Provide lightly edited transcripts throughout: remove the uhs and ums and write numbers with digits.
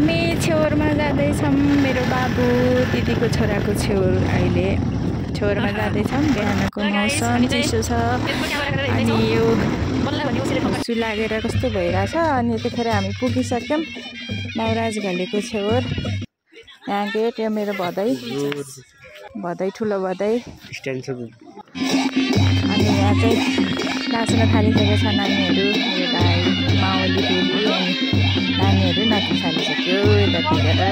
हामी छेउरमा जाँदैछौँ मेरो बाबु दिदीको छोराको छेउर अहिले छेउरमा जाँदैछौँ बिहानको मौसम चिसो छ अनि यो हुस्सु लागेर कस्तो भइरहेछ अनि यतिखेर हामी पुगिसक्यौँ नवराज घलेको छेउर यहाँ गेट यो मेरो भदै ठुलो भदै अनि यहाँ चाहिँ नाच्न थालिसकेको छ नानीहरू मेरो दाइ मावली फेरि अनि नानीहरू नाच्न थालिसक्यो यतातिर है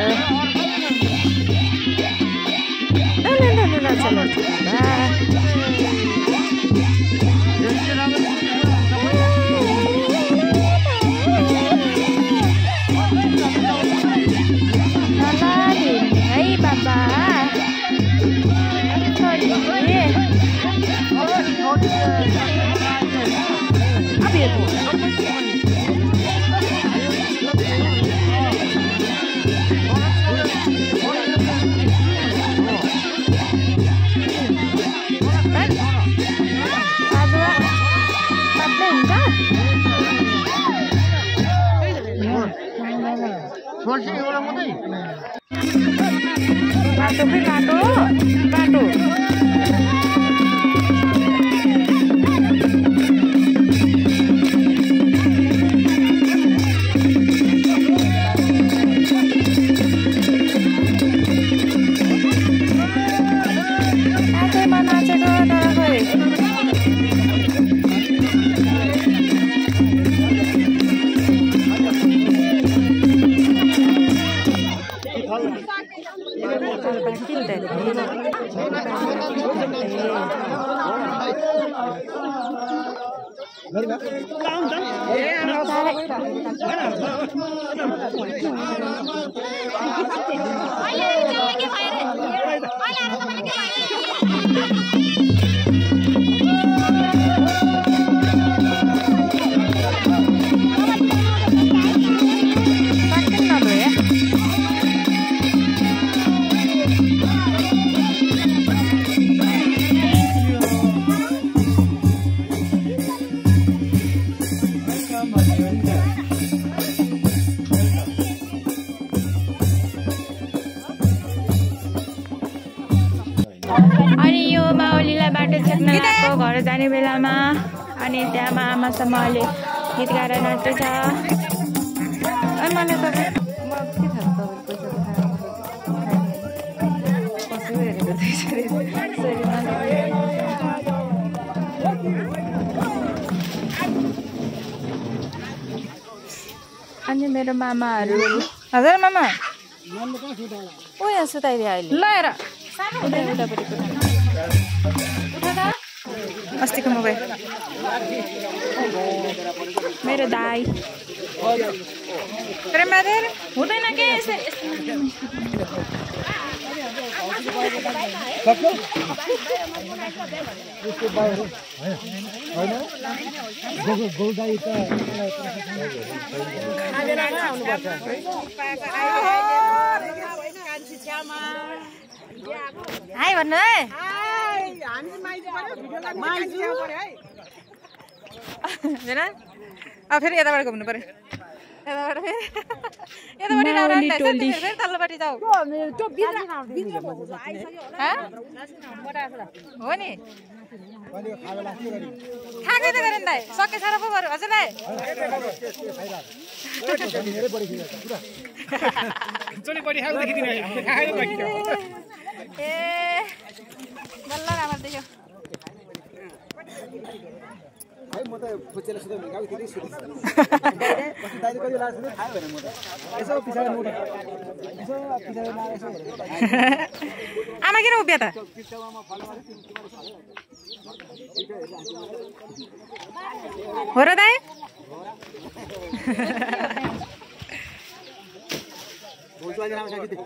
बाबा बाटो अनि यो माओलीलाई बाटो छेक्न लागेको घर जाने बेलामा अनि त्यहाँ आमासँग अहिले गीत गाएर नाच्दैछ अनि मलाई त अनि मेरो मामाहरू हजुर मामा ओ यहाँ सुताइदियो अहिले ल हेर अस्तिको मोबाइल मेरो दाई हुँदैन के हाई भन्नु है अब फेरि यताबाट घुम्नु पर्यो यतापट्टि तल्लोपट्टि जाऊ हो नि खाँदै त गरे नि दाइ सके साह्रो पो गऱ्यो हजुरलाई ए बल्ल राम्रो देख्यो म त फुचेर सुत्दै गाउँ त्यति सुति दाइले कति लास नि खायो भने म त यसो पिछाडी मोड यसो पिछाडी मारे यसो आमा किन उभिया त हो र दाइ भोजवाले नाम साथी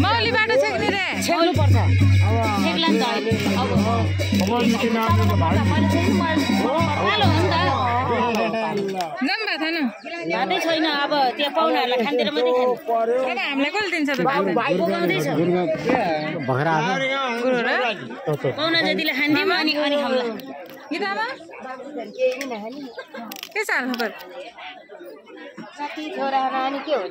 माउली बाटो छ कि रे छेक्नु पर्छ जम्बा छैन भातै छैन अब त्यो पाहुनाहरूलाई खान्तिर मात्रै खाने अब हामीलाई कसले दिन्छ त गाउँदैछ पाहुना जतिले खान्दिउँ अनि खाउँला गीतामा के छ खबर साथी छोरा नानी के हो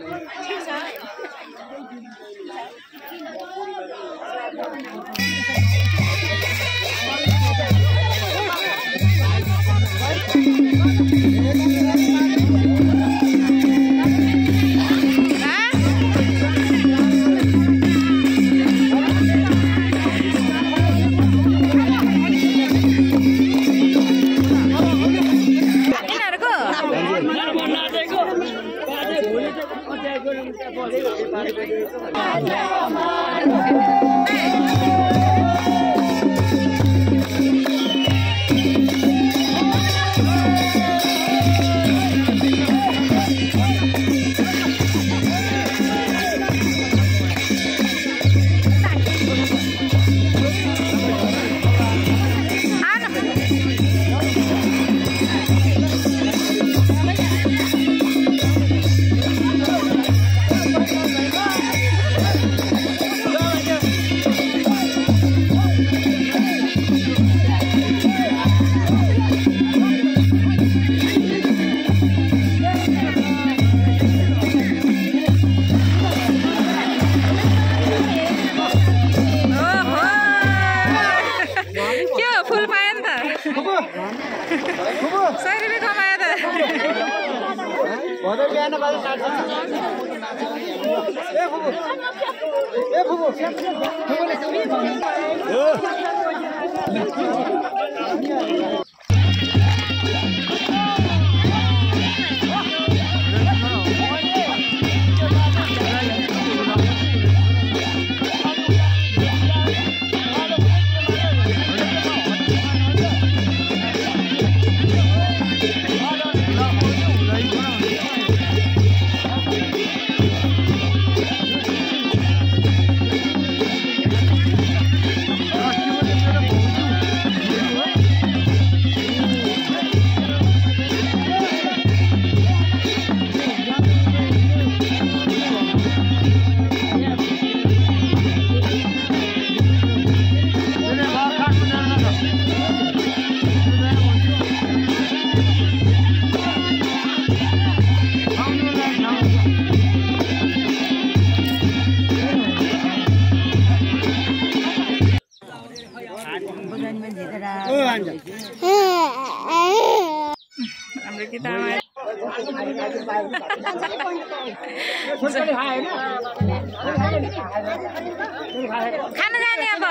खाना जाने अब